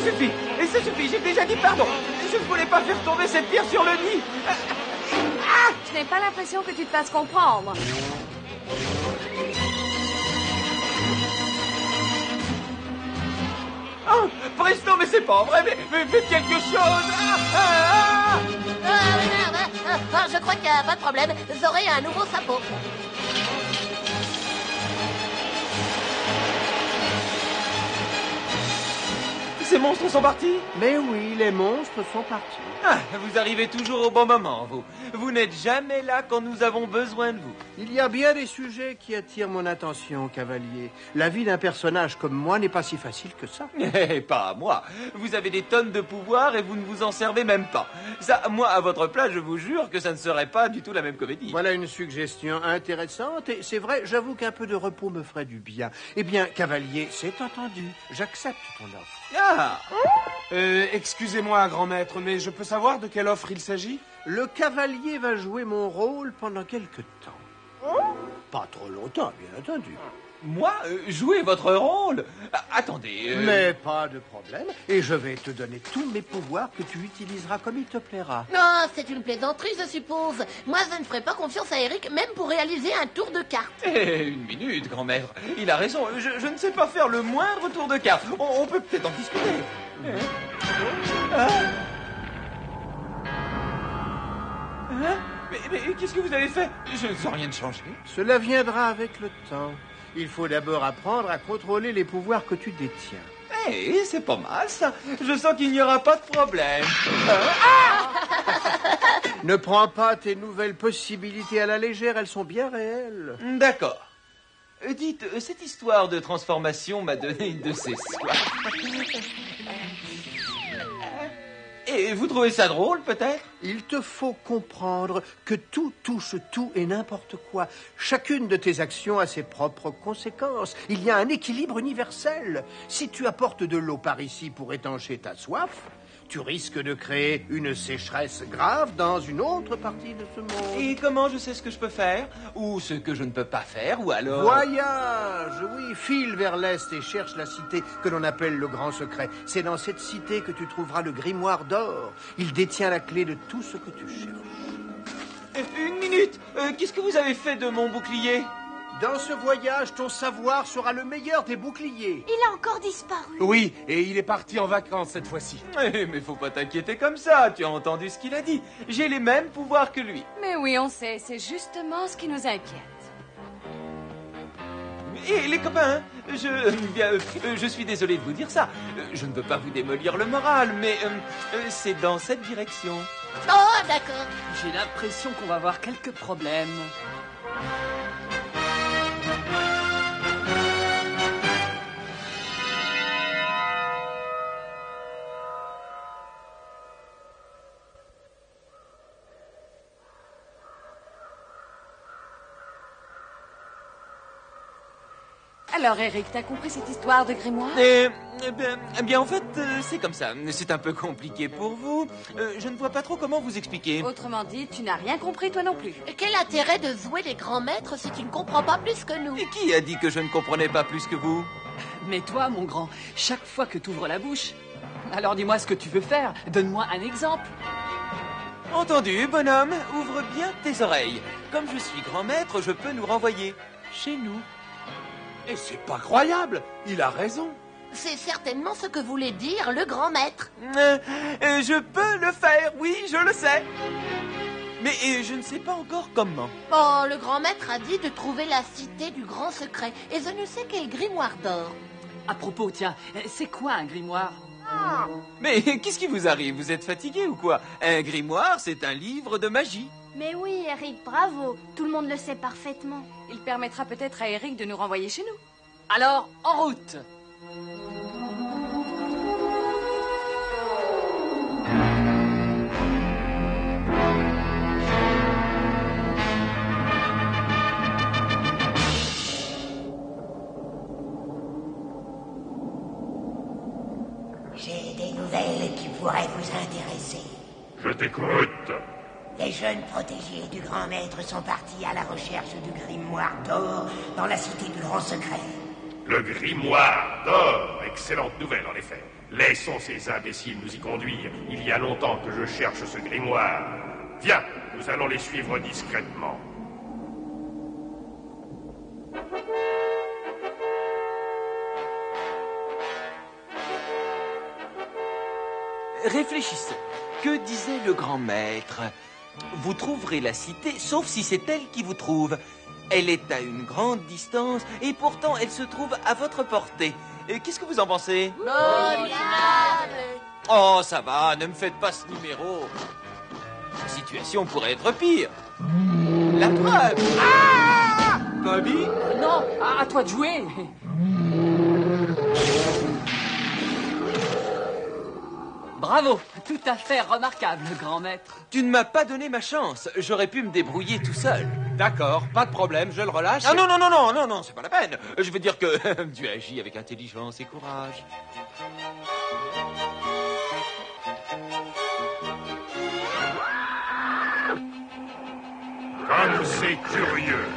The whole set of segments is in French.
suffit. Et ça suffit, j'ai déjà dit pardon. Je ne voulais pas faire tomber cette pierre sur le nid. Je n'ai pas l'impression que tu te fasses comprendre. Oh, presto, mais c'est pas vrai, mais faites quelque chose. Je crois qu'il n'y a pas de problème. Zoré a un nouveau sapot. Ces monstres sont partis? Mais oui, les monstres sont partis. Ah, vous arrivez toujours au bon moment, vous. Vous n'êtes jamais là quand nous avons besoin de vous. Il y a bien des sujets qui attirent mon attention, cavalier. La vie d'un personnage comme moi n'est pas si facile que ça. Eh, pas à moi. Vous avez des tonnes de pouvoir et vous ne vous en servez même pas. Ça, moi, à votre place, je vous jure que ça ne serait pas du tout la même comédie. Voilà une suggestion intéressante et c'est vrai, j'avoue qu'un peu de repos me ferait du bien. Eh bien, cavalier, c'est entendu. J'accepte ton offre. Ah! Excusez-moi, grand maître, mais je peux savoir de quelle offre il s'agit? Le cavalier va jouer mon rôle pendant quelque temps. Pas trop longtemps, bien entendu. Moi, jouer votre rôle? Attendez. Mais pas de problème. Et je vais te donner tous mes pouvoirs que tu utiliseras comme il te plaira. Non, c'est une plaisanterie, je suppose. Moi, je ne ferai pas confiance à Eric, même pour réaliser un tour de carte. Eh, une minute, grand-mère. Il a raison. Je ne sais pas faire le moindre tour de carte. On peut peut-être en discuter. Mais qu'est-ce que vous avez fait? Je ne sens rien de changer. Cela viendra avec le temps. Il faut d'abord apprendre à contrôler les pouvoirs que tu détiens. Eh, c'est pas mal, ça. Je sens qu'il n'y aura pas de problème. Ne prends pas tes nouvelles possibilités à la légère, elles sont bien réelles. D'accord. Dites, cette histoire de transformation m'a donné une de ces soifs. Et vous trouvez ça drôle, peut-être? Il te faut comprendre que tout touche tout et n'importe quoi. Chacune de tes actions a ses propres conséquences. Il y a un équilibre universel. Si tu apportes de l'eau par ici pour étancher ta soif, tu risques de créer une sécheresse grave dans une autre partie de ce monde. Et comment je sais ce que je peux faire? Ou ce que je ne peux pas faire? Ou alors... Voyage, oui, file vers l'est et cherche la cité que l'on appelle le Grand Secret. C'est dans cette cité que tu trouveras le grimoire d'or. Il détient la clé de tout ce que tu cherches. Une minute. Qu'est-ce que vous avez fait de mon bouclier? Dans ce voyage, ton savoir sera le meilleur des boucliers. Il a encore disparu. Oui, et il est parti en vacances cette fois-ci. Eh, mais faut pas t'inquiéter comme ça. Tu as entendu ce qu'il a dit. J'ai les mêmes pouvoirs que lui. Mais oui, on sait, c'est justement ce qui nous inquiète. Et les copains, je suis désolé de vous dire ça. Je ne veux pas vous démolir le moral, mais c'est dans cette direction. Oh, d'accord. J'ai l'impression qu'on va avoir quelques problèmes. Alors, Eric, t'as compris cette histoire de grimoire? Eh bien, en fait, c'est comme ça. C'est un peu compliqué pour vous. Je ne vois pas trop comment vous expliquer. Autrement dit, tu n'as rien compris, toi non plus. Quel intérêt de jouer les grands maîtres si tu ne comprends pas plus que nous? Et qui a dit que je ne comprenais pas plus que vous? Mais toi, mon grand, chaque fois que t'ouvres la bouche... Alors dis-moi ce que tu veux faire. Donne-moi un exemple. Entendu, bonhomme. Ouvre bien tes oreilles. Comme je suis grand maître, je peux nous renvoyer chez nous. Et c'est pas croyable. Il a raison. C'est certainement ce que voulait dire le grand maître. Je peux le faire, oui, je le sais. Mais je ne sais pas encore comment. Oh, le grand maître a dit de trouver la cité du grand secret. Et je ne sais quel grimoire d'or. À propos, tiens, c'est quoi un grimoire? Mais qu'est-ce qui vous arrive? Vous êtes fatigué ou quoi? Un grimoire, c'est un livre de magie. Mais oui, Eric, bravo. Tout le monde le sait parfaitement. Il permettra peut-être à Eric de nous renvoyer chez nous. Alors, en route! J'ai des nouvelles qui pourraient vous intéresser. Je t'écoute. Les jeunes protégés du grand maître sont partis à la recherche du grimoire d'or dans la cité du grand secret. Le grimoire d'or. Excellente nouvelle, en effet. Laissons ces imbéciles nous y conduire. Il y a longtemps que je cherche ce grimoire. Viens, nous allons les suivre discrètement. Réfléchissons. Que disait le grand maître? Vous trouverez la cité, sauf si c'est elle qui vous trouve. Elle est à une grande distance, et pourtant elle se trouve à votre portée. Qu'est-ce que vous en pensez? Oh, ça va, ne me faites pas ce numéro. La situation pourrait être pire. La preuve. Ah! Bobby? Non, à toi de jouer. Bravo, tout à fait remarquable, grand maître. Tu ne m'as pas donné ma chance. J'aurais pu me débrouiller tout seul. D'accord, pas de problème, je le relâche. Ah non, c'est pas la peine. Je veux dire que tu agis avec intelligence et courage. Comme c'est curieux.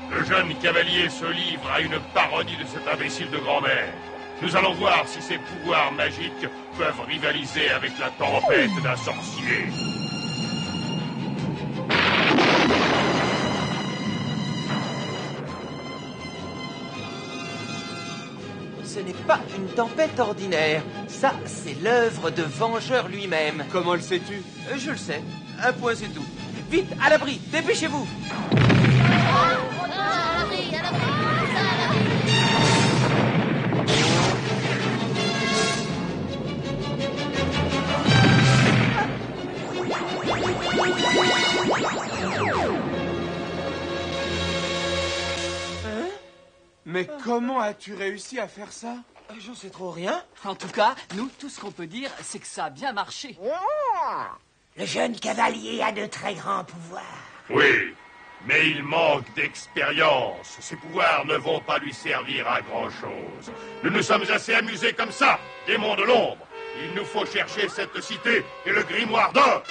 Le jeune cavalier se livre à une parodie de cet imbécile de grand-mère. Nous allons voir si ses pouvoirs magiques peuvent rivaliser avec la tempête d'un sorcier. Ce n'est pas une tempête ordinaire. Ça, c'est l'œuvre de Vengeur lui-même. Comment le sais-tu? Je le sais. Un point, c'est tout. Vite, à l'abri, dépêchez-vous. Mais comment as-tu réussi à faire ça? J'en sais trop rien. En tout cas, nous, tout ce qu'on peut dire, c'est que ça a bien marché. Le jeune cavalier a de très grands pouvoirs. Oui, mais il manque d'expérience. Ses pouvoirs ne vont pas lui servir à grand-chose. Nous nous sommes assez amusés comme ça, démons de l'ombre. Il nous faut chercher cette cité et le grimoire d'or.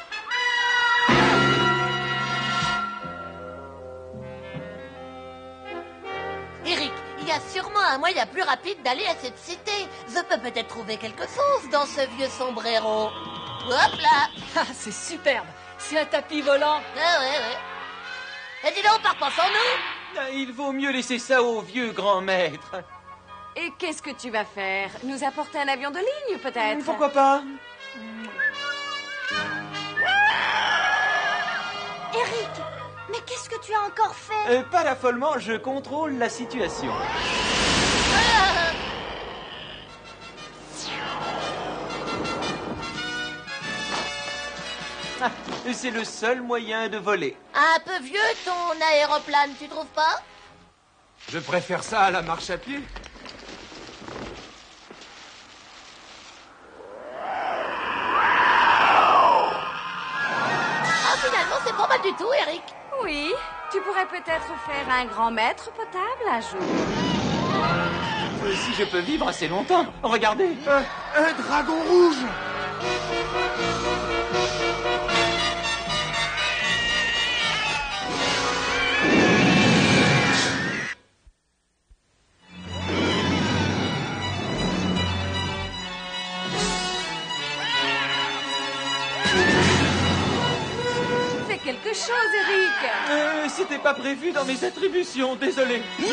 Eric, il y a sûrement un moyen plus rapide d'aller à cette cité. Je peux peut-être trouver quelque chose dans ce vieux sombrero. Hop là. Ah, c'est superbe. C'est un tapis volant. Ah ouais. Et dis donc, part pas sans nous. Il vaut mieux laisser ça au vieux grand maître. Et qu'est-ce que tu vas faire? Nous apporter un avion de ligne, peut-être? Pourquoi pas? Eric, mais qu'est-ce que tu as encore fait? Pas d'affolement, je contrôle la situation. Ah, c'est le seul moyen de voler. Un peu vieux ton aéroplane, tu trouves pas? Je préfère ça à la marche à pied. Ah, finalement, c'est pas mal du tout, Eric. Oui, tu pourrais peut-être faire un grand maître potable un jour. Si je peux vivre assez longtemps, regardez. Un dragon rouge! Fais quelque chose, Eric. C'était pas prévu dans mes attributions, désolé. Je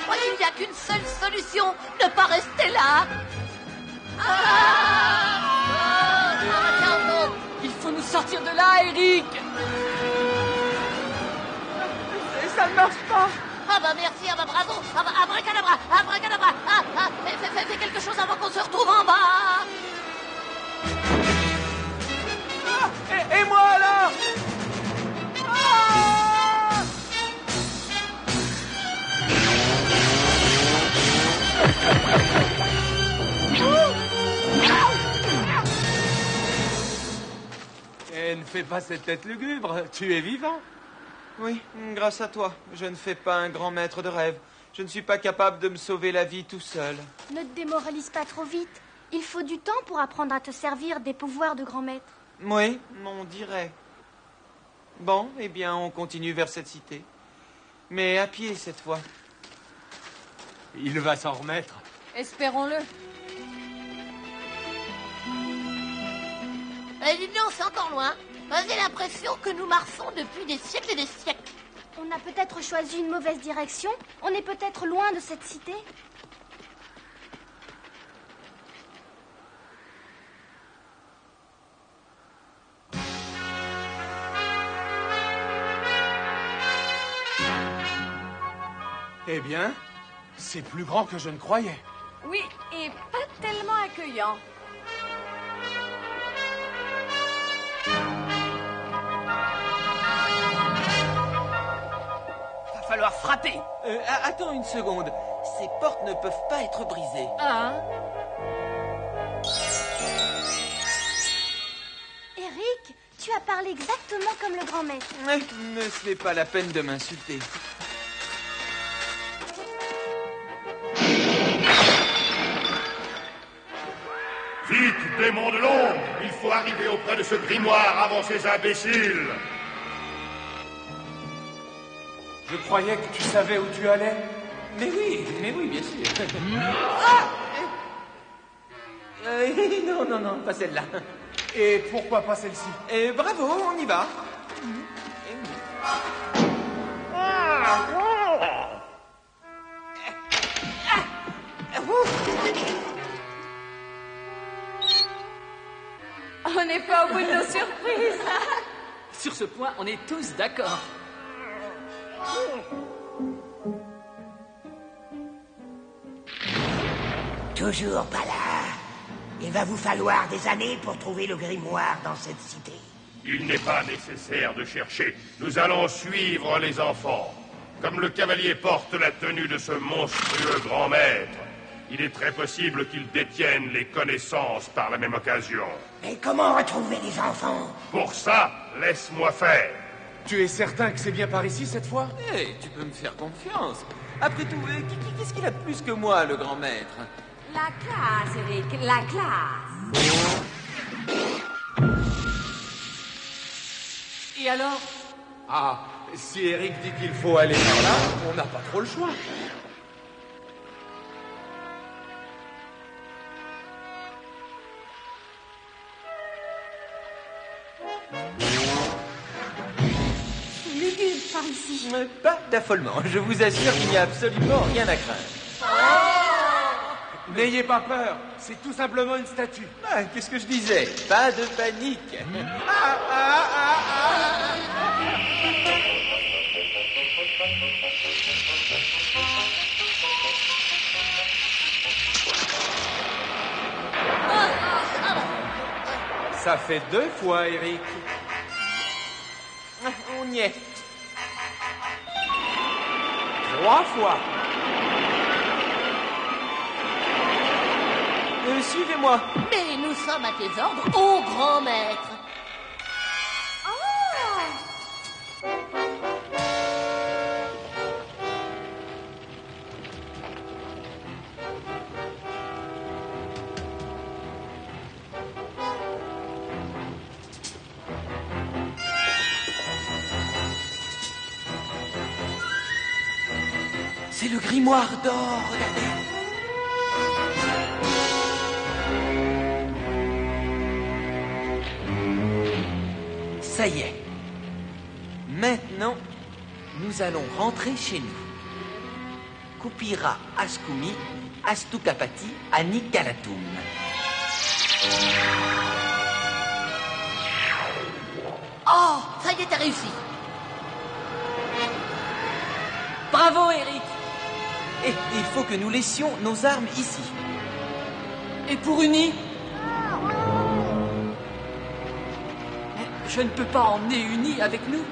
crois qu'il n'y a qu'une seule solution. Ne pas rester là. Il faut nous sortir de là, Eric. Ça ne marche pas. Ah bah merci, ah bah bravo. Ah bah abracadabra, abracadabra. Fais quelque chose avant qu'on se retrouve en bas. Et moi alors? Et ne fais pas cette tête lugubre, tu es vivant. Oui, grâce à toi. Je ne fais pas un grand maître de rêve. Je ne suis pas capable de me sauver la vie tout seul. Ne te démoralise pas trop vite. Il faut du temps pour apprendre à te servir des pouvoirs de grand maître. Oui, on dirait. Bon, eh bien, on continue vers cette cité. Mais à pied cette fois. Il va s'en remettre. Espérons-le. Dis donc, c'est encore loin. J'ai l'impression que nous marchons depuis des siècles et des siècles. On a peut-être choisi une mauvaise direction. On est peut-être loin de cette cité. Eh bien, c'est plus grand que je ne croyais. Oui, et pas tellement accueillant. Va falloir frapper. Attends une seconde. Ces portes ne peuvent pas être brisées. Hein? Eric, tu as parlé exactement comme le grand maître. Ne se fait pas la peine de m'insulter. Vite, démon de l'ombre! Il faut arriver auprès de ce grimoire avant ces imbéciles! Je croyais que tu savais où tu allais. Mais oui, bien sûr. Non, pas celle-là. Et pourquoi pas celle-ci? Bravo, on y va. On n'est pas au bout de nos surprises. Sur ce point, on est tous d'accord. Toujours pas là. Il va vous falloir des années pour trouver le grimoire dans cette cité. Il n'est pas nécessaire de chercher. Nous allons suivre les enfants. Comme le cavalier porte la tenue de ce monstrueux grand maître, il est très possible qu'il détienne les connaissances par la même occasion. Mais comment retrouver les enfants? Pour ça, laisse-moi faire. Tu es certain que c'est bien par ici cette fois? Tu peux me faire confiance. Après tout, qu'est-ce qu'il a de plus que moi, le grand maître? La classe, Eric, la classe. Et alors? Ah, si Eric dit qu'il faut aller par là, on n'a pas trop le choix. Lugubre par ici. Pas d'affolement. Je vous assure qu'il n'y a absolument rien à craindre. N'ayez pas peur, c'est tout simplement une statue. Qu'est-ce que je disais? Pas de panique. Ça fait 2 fois, Eric. On y est. 3 fois. Suivez-moi. Mais nous sommes à tes ordres, ô grand maître. C'est le grimoire d'or, regardez. Ça y est. Maintenant, nous allons rentrer chez nous. Kupira Askumi, Astukapati, Anikalatum. Oh, ça y est, t'as réussi. Bravo, Eric. Et il faut que nous laissions nos armes ici. Et pour Uni? Je ne peux pas emmener Uni avec nous.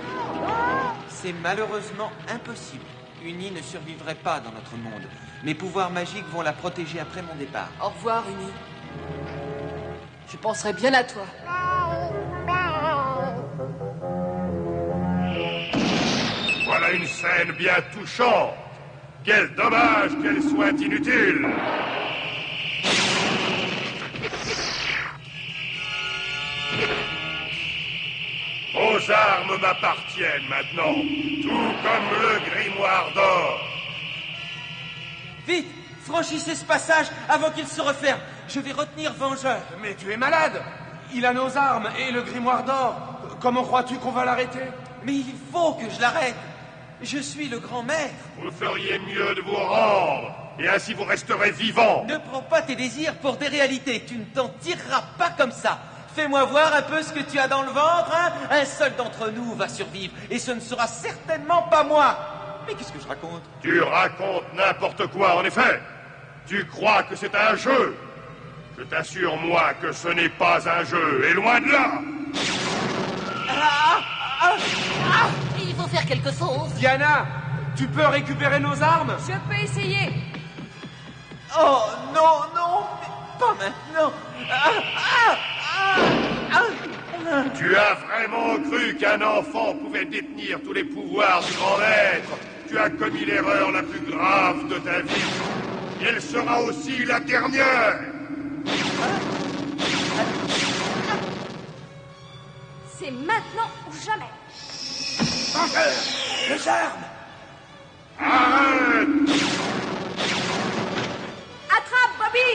C'est malheureusement impossible. Uni ne survivrait pas dans notre monde. Mes pouvoirs magiques vont la protéger après mon départ. Au revoir, Uni. Je penserai bien à toi. Voilà une scène bien touchante. Quel dommage qu'elle soit inutile. Vos armes m'appartiennent maintenant, tout comme le grimoire d'or. Vite! Franchissez ce passage avant qu'il se referme. Je vais retenir Vengeur. Mais tu es malade. Il a nos armes et le grimoire d'or. Comment crois-tu qu'on va l'arrêter? Mais il faut que je l'arrête. Je suis le grand maître. Vous feriez mieux de vous rendre, et ainsi vous resterez vivant. Ne prends pas tes désirs pour des réalités. Tu ne t'en tireras pas comme ça. Fais-moi voir un peu ce que tu as dans le ventre, hein. Un seul d'entre nous va survivre, et ce ne sera certainement pas moi. Mais qu'est-ce que je raconte? Tu racontes n'importe quoi, en effet. Tu crois que c'est un jeu. Je t'assure, moi, que ce n'est pas un jeu, et loin de là. Il faut faire quelque chose. Diana, tu peux récupérer nos armes? Je peux essayer. Oh, non, non, mais pas maintenant. Tu as vraiment cru qu'un enfant pouvait détenir tous les pouvoirs du grand maître? Tu as commis l'erreur la plus grave de ta vie. Et elle sera aussi la dernière. C'est maintenant ou jamais. Les armes. Arrête! Attrape, Bobby!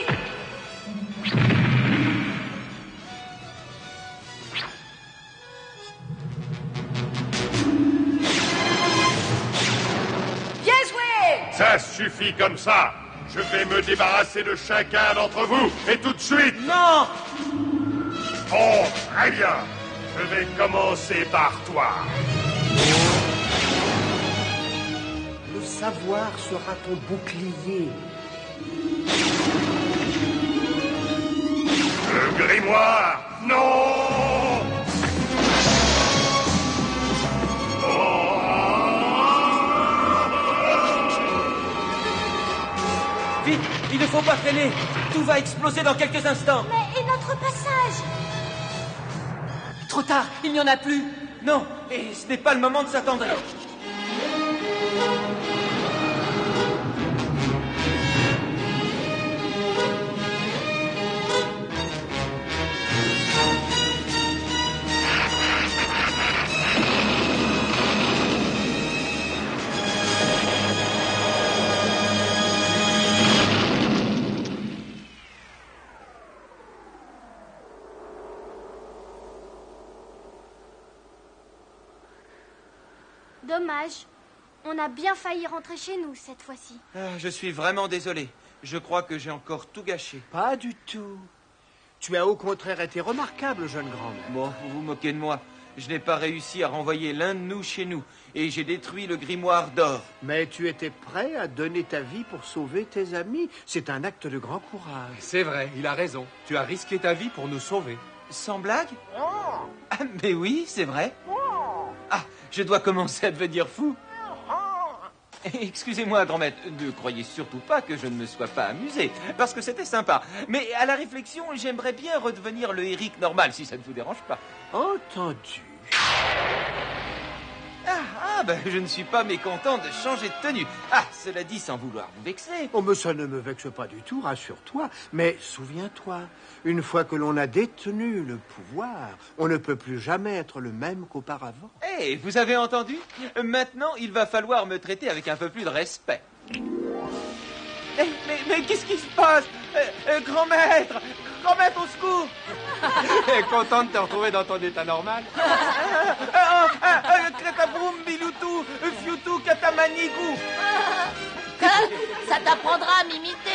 Bien joué! Ça suffit comme ça. Je vais me débarrasser de chacun d'entre vous, et tout de suite. Non! Oh, très bien. Je vais commencer par toi. Le savoir sera ton bouclier. Le grimoire. Non! Vite, il ne faut pas freiner. Tout va exploser dans quelques instants. Mais et notre passage? Trop tard, il n'y en a plus. Non, et ce n'est pas le moment de s'attendrir. Dommage. On a bien failli rentrer chez nous cette fois-ci. Ah, je suis vraiment désolé. Je crois que j'ai encore tout gâché. Pas du tout. Tu as au contraire été remarquable, jeune grand-mère. Bon, vous vous moquez de moi. Je n'ai pas réussi à renvoyer l'un de nous chez nous. Et j'ai détruit le grimoire d'or. Mais tu étais prêt à donner ta vie pour sauver tes amis. C'est un acte de grand courage. C'est vrai, il a raison. Tu as risqué ta vie pour nous sauver. Sans blague? Ah, mais oui, c'est vrai. Ah, je dois commencer à devenir fou. Excusez-moi, grand-maître, ne croyez surtout pas que je ne me sois pas amusé, parce que c'était sympa. Mais à la réflexion, j'aimerais bien redevenir le Eric normal, si ça ne vous dérange pas. Entendu. Ben, je ne suis pas mécontent de changer de tenue. Ah, cela dit, sans vouloir vous vexer. Oh, mais ça ne me vexe pas du tout, rassure-toi. Mais souviens-toi, une fois que l'on a détenu le pouvoir, on ne peut plus jamais être le même qu'auparavant. Eh, vous avez entendu? Maintenant, il va falloir me traiter avec un peu plus de respect. Mais qu'est-ce qui se passe? Grand-maître! Grand-maître, au secours! Content de te retrouver dans ton état normal? Kretaboum, Biloutou, Fioutou, Katamanigou! Ça t'apprendra à m'imiter.